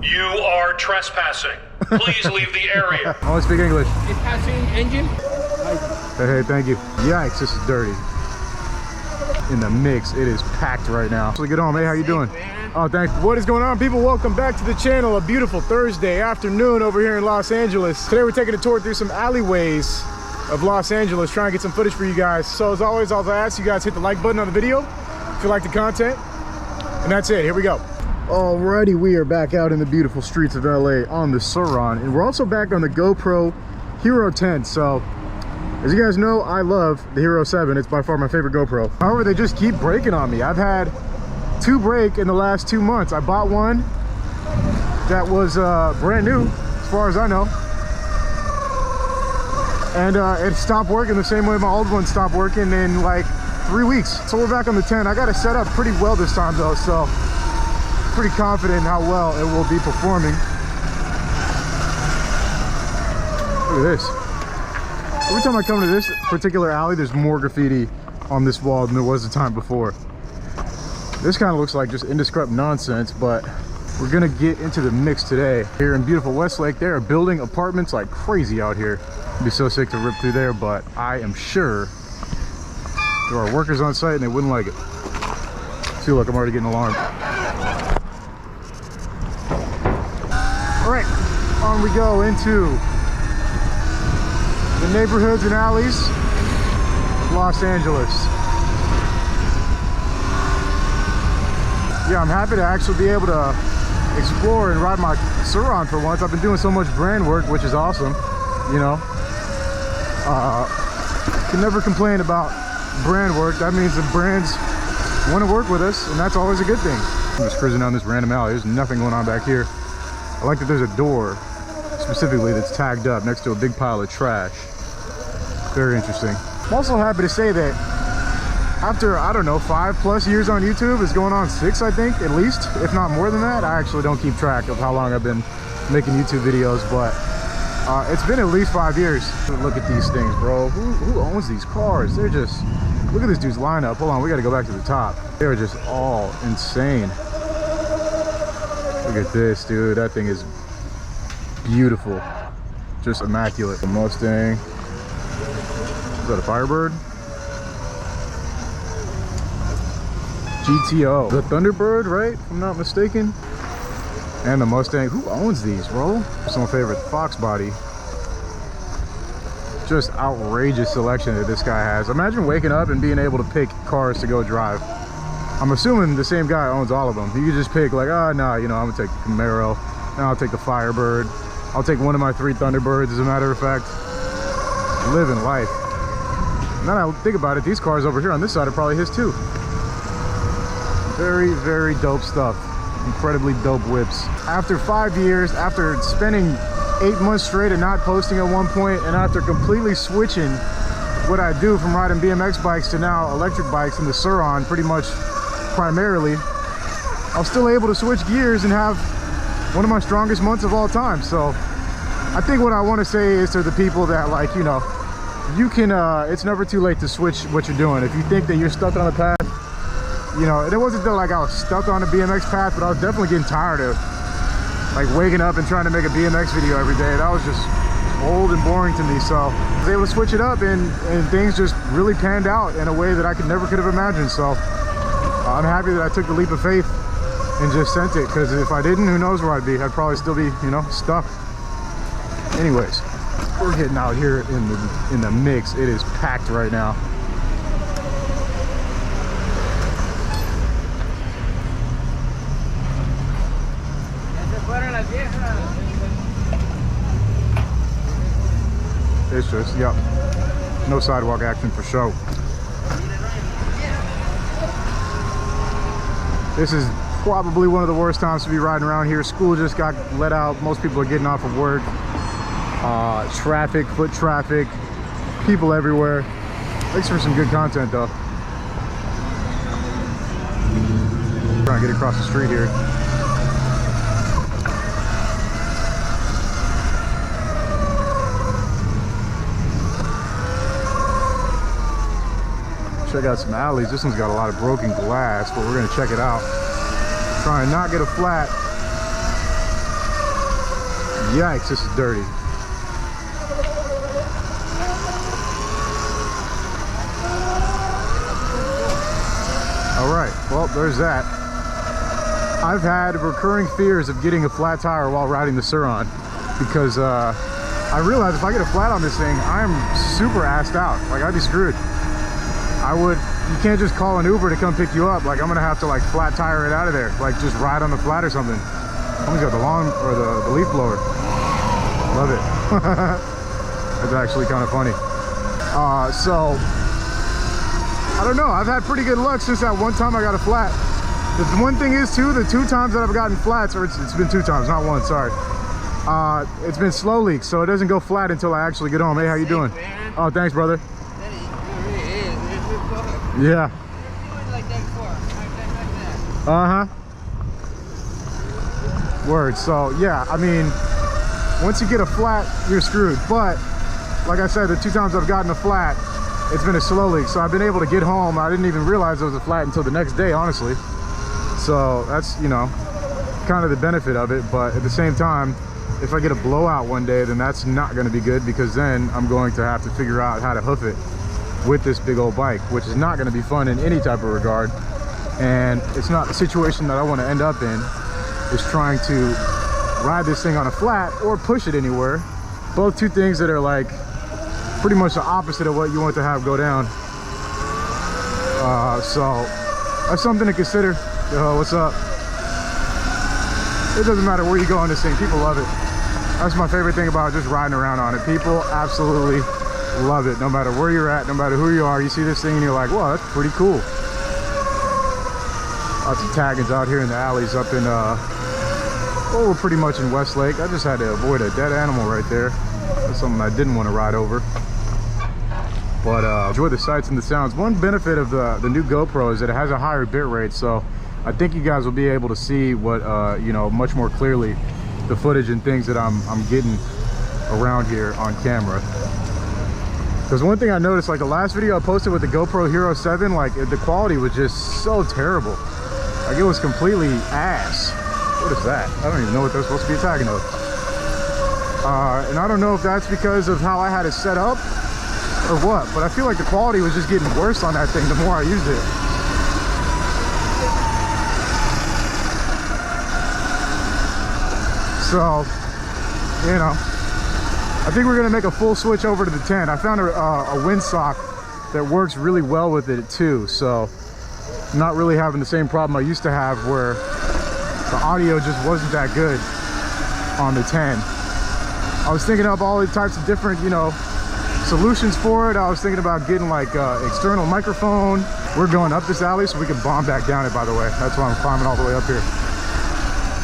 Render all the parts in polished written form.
You are trespassing. Please leave the area. I only speak English. It's passing engine. Hey, thank you. Yikes, this is dirty. In the mix, it is packed right now. So get on, hey, how you doing? Oh, thanks. What is going on, people? Welcome back to the channel. A beautiful Thursday afternoon over here in Los Angeles. Today we're taking a tour through some alleyways of Los Angeles, trying to get some footage for you guys. So as always, I'll ask you guys hit the like button on the video if you like the content. And that's it, here we go. Alrighty, we are back out in the beautiful streets of LA on the Surron, and we're also back on the GoPro Hero 10. So as you guys know, I love the Hero 7. It's by far my favorite GoPro. However, they just keep breaking on me. I've had 2 break in the last 2 months. I bought one that was brand new, as far as I know. And it stopped working the same way my old one stopped working in like 3 weeks. So we're back on the 10. I got it set up pretty well this time though, so pretty confident in how well it will be performing. Look at this. Every time I come to this particular alley, there's more graffiti on this wall than there was the time before. This kind of looks like just indescript nonsense, but we're gonna get into the mix today. Here in beautiful Westlake, they are building apartments like crazy out here. It'd be so sick to rip through there, but I am sure there are workers on site and they wouldn't like it. See, look, I'm already getting alarmed. All right, on we go into the neighborhoods and alleys of Los Angeles. Yeah, I'm happy to actually be able to explore and ride my Surron for once. I've been doing so much brand work, which is awesome, you know. Can never complain about brand work. That means the brands want to work with us, and that's always a good thing. I'm just cruising down this random alley. There's nothing going on back here. I like that there's a door specifically that's tagged up next to a big pile of trash. Very interesting. I'm also happy to say that after, I don't know, 5+ years on YouTube, it's going on 6, I think, at least, if not more than that. I actually don't keep track of how long I've been making YouTube videos, but it's been at least 5 years. Look at these things, bro. Who owns these cars? They're just, look at this dude's lineup. Hold on, we gotta go back to the top. They're just all insane. Look at this, dude. That thing is beautiful. Just immaculate. The Mustang. Is that a Firebird? GTO. The Thunderbird, right? If I'm not mistaken. And the Mustang. Who owns these, bro? It's my favorite. Fox body. Just outrageous selection that this guy has. Imagine waking up and being able to pick cars to go drive. I'm assuming the same guy owns all of them. You could just pick like, oh, no, you know, I'm gonna take the Camaro. Now I'll take the Firebird. I'll take one of my 3 Thunderbirds, as a matter of fact. Living life. Now that I think about it, these cars over here on this side are probably his too. Very, very dope stuff. Incredibly dope whips. After 5 years, after spending 8 months straight and not posting at one point, and after completely switching what I do from riding BMX bikes to now electric bikes in the Surron, pretty much primarily, I'm still able to switch gears and have one of my strongest months of all time. So I think what I want to say is to the people that, like, you know, you can, it's never too late to switch what you're doing. If you think that you're stuck on a path, you know, it wasn't that like I was stuck on a BMX path, but I was definitely getting tired of like waking up and trying to make a BMX video every day. That was just old and boring to me. So I was able to switch it up, and things just really panned out in a way that I never could have imagined. So I'm happy that I took the leap of faith and just sent it, because if I didn't, who knows where I'd be. I'd probably still be, you know, stuck. Anyways, we're getting out here in the mix. It is packed right now. It's just, yep, no sidewalk action for show. This is probably one of the worst times to be riding around here. School just got let out. Most people are getting off of work. Traffic, foot traffic, people everywhere. Thanks for some good content though. Trying to get across the street here. Check out some alleys. This one's got a lot of broken glass, but we're gonna check it out. Try and not get a flat. Yikes, this is dirty. All right, well, there's that. I've had recurring fears of getting a flat tire while riding the Surron because I realized if I get a flat on this thing, I'm super assed out. Like, I'd be screwed. You can't just call an Uber to come pick you up. Like, I'm gonna have to like flat tire it out of there. Like, just ride on the flat or something. Someone's got the lawn or the leaf blower. Love it. That's actually kind of funny. So I don't know, I've had pretty good luck since that one time I got a flat. The one thing is too, the 2 times that I've gotten flats, or it's been 2 times, not 1, sorry. It's been slow leaks, so it doesn't go flat until I actually get home. Hey, how you doing? Man. Oh, thanks, brother. Yeah. Uh-huh. Word. So yeah, I mean, once you get a flat, you're screwed. But like I said, the 2 times I've gotten a flat, it's been a slow leak, so I've been able to get home. I didn't even realize it was a flat until the next day, honestly. So that's, you know, kind of the benefit of it. But at the same time, if I get a blowout one day, then that's not going to be good, because then I'm going to have to figure out how to hoof it with this big old bike, which is not going to be fun in any type of regard. And it's not the situation that I want to end up in, is trying to ride this thing on a flat or push it anywhere. Both 2 things that are like pretty much the opposite of what you want to have go down. So that's something to consider. What's up? It doesn't matter where you go on this thing, people love it. That's my favorite thing about just riding around on it. People absolutely love it, no matter where you're at, no matter who you are. You see this thing and you're like, wow, that's pretty cool. Lots of taggings out here in the alleys up in well, we're pretty much in Westlake. I just had to avoid a dead animal right there. That's something I didn't want to ride over. But enjoy the sights and the sounds. One benefit of the new GoPro is that it has a higher bit rate, so I think you guys will be able to see what you know, much more clearly, the footage and things that I'm getting around here on camera. Because one thing I noticed, like the last video I posted with the GoPro Hero 7, like the quality was just so terrible. Like, it was completely ass. What is that? I don't even know what they're supposed to be attacking of. And I don't know if that's because of how I had it set up or what, but I feel like the quality was just getting worse on that thing the more I used it. So, you know, I think we're gonna make a full switch over to the 10. I found a windsock that works really well with it too, so I'm not really having the same problem I used to have where the audio just wasn't that good on the 10. I was thinking up all the types of different, you know, solutions for it. I was thinking about getting like external microphone. We're going up this alley so we can bomb back down it, by the way. That's why I'm climbing all the way up here.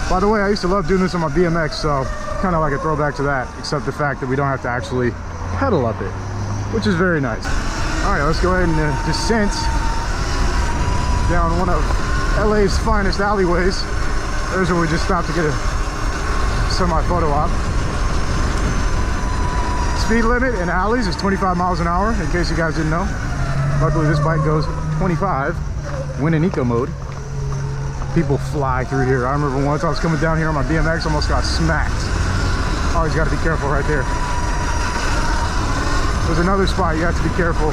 By the way, I used to love doing this on my BMX, so kind of like a throwback to that, except the fact that we don't have to actually pedal up it, which is very nice. All right, let's go ahead and descent down one of LA's finest alleyways. There's where we just stopped to get a semi-photo op. Speed limit in alleys is 25 miles an hour, in case you guys didn't know. Luckily, this bike goes 25 when in eco mode. People fly through here. I remember once I was coming down here on my BMX, almost got smacked. Always got to be careful right there. There's another spot you have to be careful.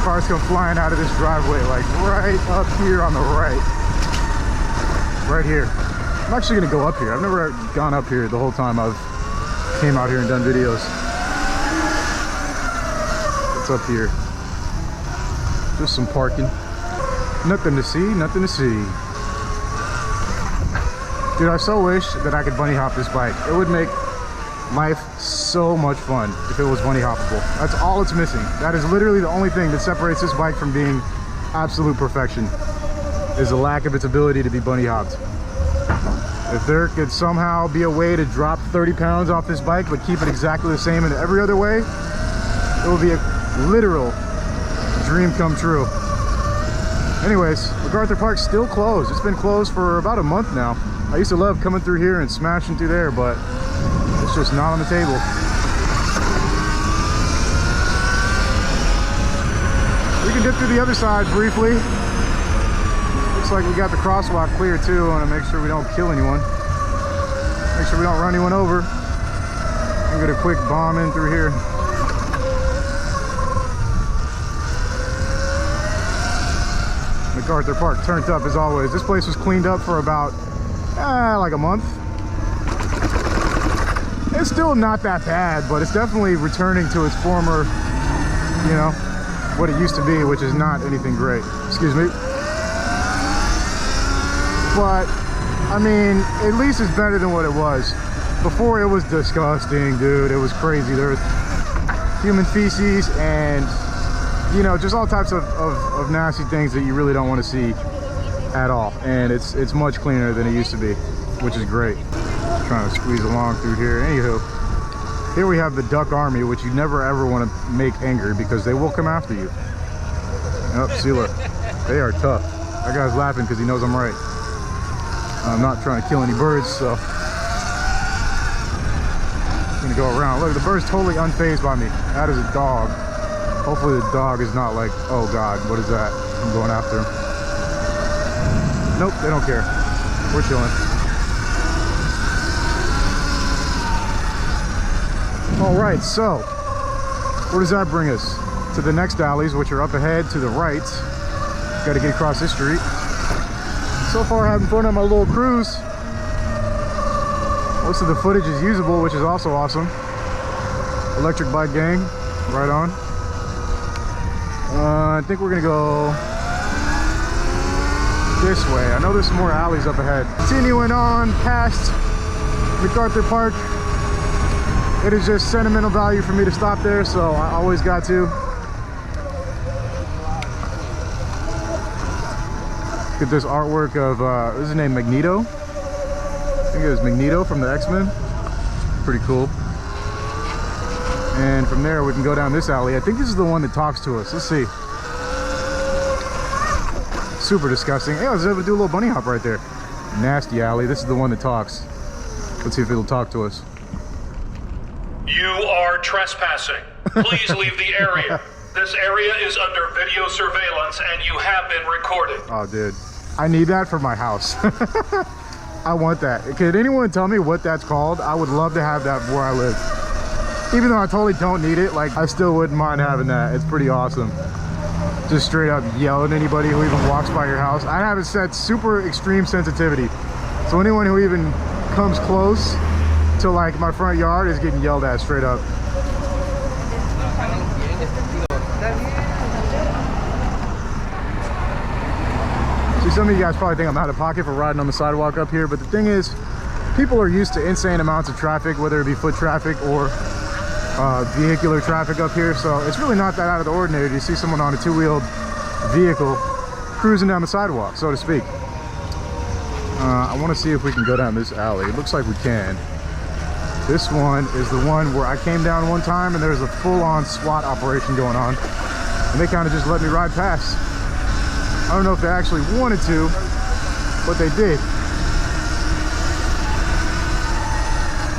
Cars come flying out of this driveway, like right up here on the right. Right here. I'm actually gonna go up here. I've never gone up here the whole time I've came out here and done videos. What's up here? Just some parking. Nothing to see, nothing to see. Dude, I so wish that I could bunny hop this bike. It would make life so much fun if it was bunny hoppable. That's all it's missing. That is literally the only thing that separates this bike from being absolute perfection, is the lack of its ability to be bunny hopped. If there could somehow be a way to drop 30 pounds off this bike but keep it exactly the same in every other way, it would be a literal dream come true. Anyways, MacArthur Park's still closed. It's been closed for about a month now. I used to love coming through here and smashing through there, but it's just not on the table. We can dip through the other side briefly. Looks like we got the crosswalk clear too. I want to make sure we don't kill anyone. Make sure we don't run anyone over. Get a quick bomb in through here. MacArthur Park turned up as always. This place was cleaned up for about like a month. It's still not that bad, but it's definitely returning to its former, you know, what it used to be, which is not anything great. Excuse me. But I mean, at least it's better than what it was. Before, it was disgusting, dude. It was crazy. There was human feces and, you know, just all types of nasty things that you really don't want to see at all. And it's much cleaner than it used to be, which is great. Trying to squeeze along through here. Anywho, here we have the duck army, which you never ever want to make angry because they will come after you. Oh, see, look, they are tough. That guy's laughing because he knows I'm right. I'm not trying to kill any birds, so I'm gonna go around. Look, the bird's totally unfazed by me. That is a dog. Hopefully the dog is not like, oh God, what is that? I'm going after him. Nope, they don't care. We're chilling. All right, so where does that bring us? To the next alleys, which are up ahead to the right. Got to get across this street. So far, having fun on my little cruise. Most of the footage is usable, which is also awesome. Electric bike gang, right on. I think we're gonna go this way. I know there's some more alleys up ahead. Continuing on past MacArthur Park. It is just sentimental value for me to stop there, so I always got to. Get this artwork of, what is his name, Magneto? I think it was Magneto from the X-Men. Pretty cool. And from there we can go down this alley. I think this is the one that talks to us. Let's see. Super disgusting. Hey, I was able to do a little bunny hop right there. Nasty alley. This is the one that talks. Let's see if it'll talk to us. You are trespassing. Please leave the area. This area is under video surveillance and you have been recorded. Oh, dude. I need that for my house. I want that. Could anyone tell me what that's called? I would love to have that where I live. Even though I totally don't need it, like, I still wouldn't mind having that. It's pretty awesome. Just straight up yell at anybody who even walks by your house. I have it set super extreme sensitivity. So anyone who even comes close to like my front yard is getting yelled at straight up. See, some of you guys probably think I'm out of pocket for riding on the sidewalk up here, but the thing is, people are used to insane amounts of traffic, whether it be foot traffic or vehicular traffic up here, so it's really not that out of the ordinary to see someone on a two-wheeled vehicle cruising down the sidewalk, so to speak. I want to see if we can go down this alley. It looks like we can. This one is the one where I came down one time and there's a full-on SWAT operation going on, and they kind of just let me ride past. I don't know if they actually wanted to, but they did.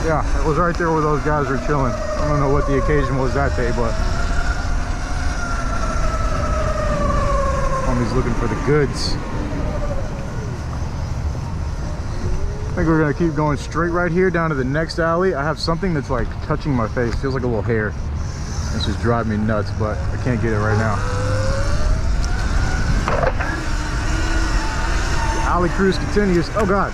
Yeah, it was right there where those guys were chilling. I don't know what the occasion was that day, but homie's looking for the goods. I think we're gonna keep going straight right here down to the next alley. I have something that's like touching my face. Feels like a little hair. It's just driving me nuts, but I can't get it right now. The alley cruise continues. Oh God.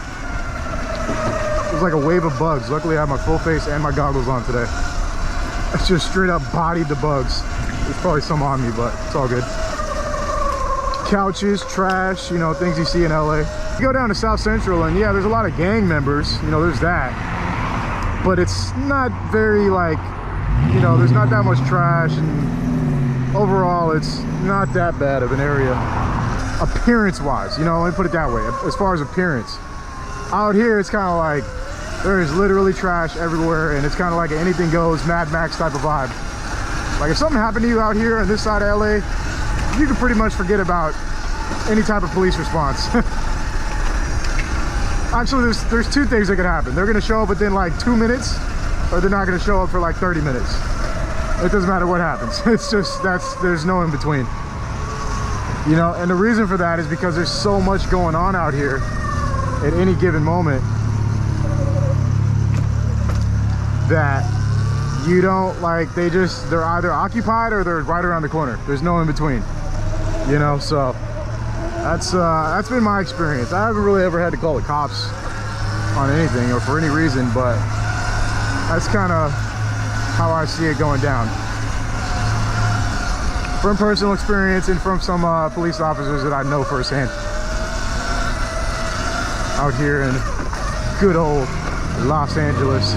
There's like a wave of bugs. Luckily I have my full face and my goggles on today. I just straight up bodied the bugs. There's probably some on me, but it's all good. Couches, trash, you know, things you see in LA. You go down to South Central and yeah, there's a lot of gang members, you know, there's that. But it's not very like, you know, there's not that much trash, and overall it's not that bad of an area. Appearance wise, you know, let me put it that way. As far as appearance. Out here it's kind of like, there is literally trash everywhere, and it's kind of like an anything goes Mad Max type of vibe. Like if something happened to you out here on this side of LA, you can pretty much forget about any type of police response. Actually, there's two things that could happen. They're gonna show up within like 2 minutes, or they're not gonna show up for like 30 minutes. It doesn't matter what happens. It's just, there's no in between. You know, and the reason for that is because there's so much going on out here at any given moment that You don't like, they're either occupied or they're right around the corner. There's no in between, you know. So that's been my experience. I haven't really ever had to call the cops on anything or for any reason, but that's kind of how I see it going down from personal experience and from some police officers that I know firsthand out here in good old Los Angeles.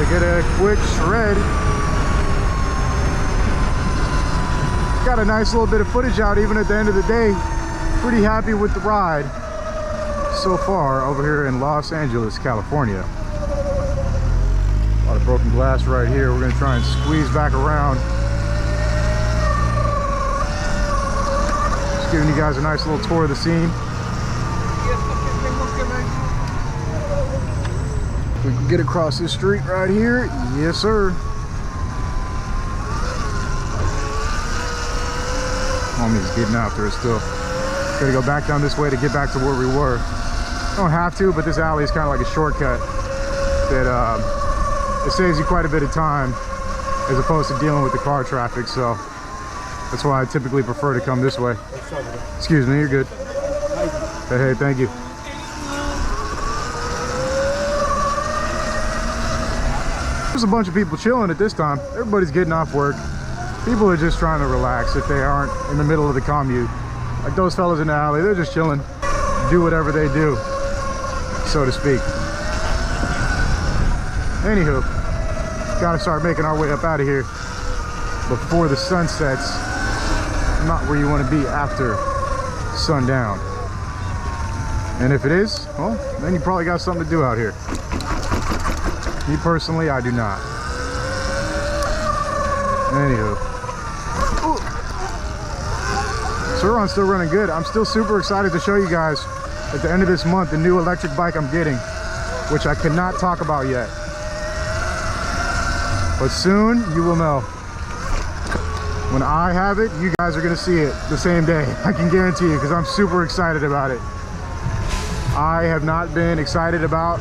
Get a quick shred. Got a nice little bit of footage out even at the end of the day. Pretty happy with the ride so far over here in Los Angeles, California. A lot of broken glass right here. We're gonna try and squeeze back around. Just giving you guys a nice little tour of the scene. We can get across this street right here. Yes, sir. Homie's getting after it still. Gotta go back down this way to get back to where we were. Don't have to, but this alley is kind of like a shortcut that it saves you quite a bit of time as opposed to dealing with the car traffic. So that's why I typically prefer to come this way. Excuse me, you're good. Hey, thank you. There's a bunch of people chilling at this time. Everybody's getting off work. People are just trying to relax if they aren't in the middle of the commute. Like those fellas in the alley, they're just chilling, do whatever they do, so to speak. Anywho, gotta start making our way up out of here before the sun sets. Not where you want to be after sundown. And if it is, well, then you probably got something to do out here. Me personally, I do not. Anywho. Surron's still running good. I'm still super excited to show you guys at the end of this month the new electric bike I'm getting, which I cannot talk about yet. But soon you will know. When I have it, you guys are gonna see it the same day. I can guarantee you, because I'm super excited about it. I have not been excited about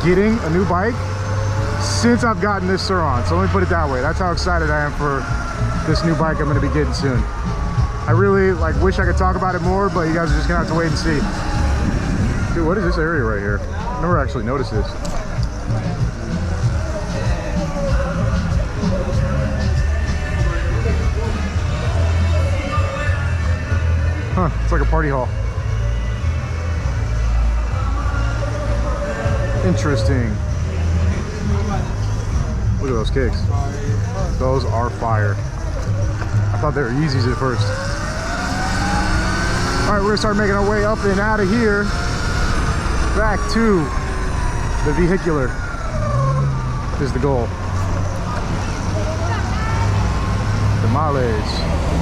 getting a new bike since I've gotten this Surron. So let me put it that way. That's how excited I am for this new bike I'm gonna be getting soon. I really wish I could talk about it more, but you guys are just gonna have to wait and see. Dude, what is this area right here? I've never actually noticed this. Huh, it's like a party hall. Interesting. Look at those kicks. Those are fire. I thought they were Yeezys at first. All right, we're gonna start making our way up and out of here. Back to the vehicular is the goal. Tamales.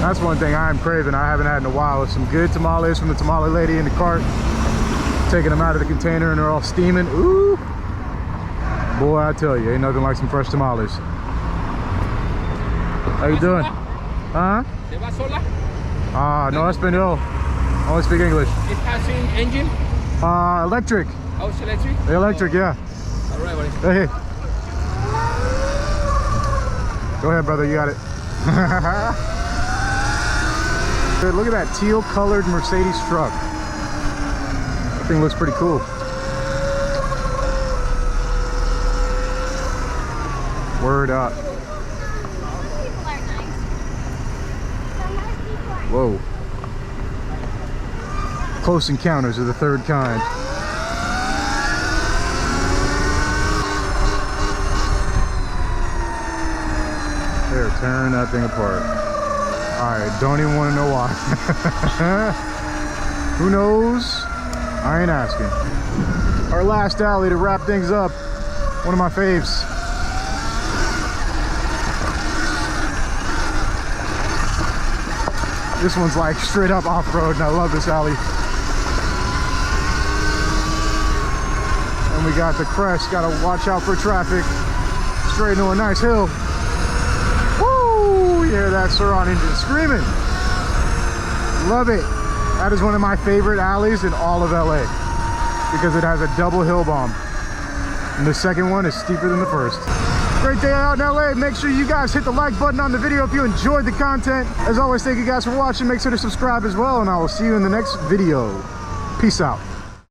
That's one thing I am craving. I haven't had in a while. Some good tamales from the tamale lady in the cart. Taking them out of the container and they're all steaming. Ooh. Boy, I tell you, ain't nothing like some fresh tamales. How you doing? Huh? No español. Only speak English. It has an engine? Electric. Oh, it's electric? Electric, yeah. All right, buddy. Hey. Go ahead, brother. You got it. Good, look at that teal colored Mercedes truck. That thing looks pretty cool. Word up. Whoa. Close encounters of the third kind. They're tearing that thing apart. I don't even want to know why. Who knows? I ain't asking. Our last alley to wrap things up. One of my faves. This one's like straight up off-road and I love this alley. And we got the crest, gotta watch out for traffic. Straight into a nice hill. Woo! You hear that Surron engine screaming. Love it. That is one of my favorite alleys in all of LA. because it has a double hill bomb. And the second one is steeper than the first. Great day out in LA. Make sure you guys hit the like button on the video if you enjoyed the content. As always, thank you guys for watching. Make sure to subscribe as well, and I will see you in the next video. Peace out.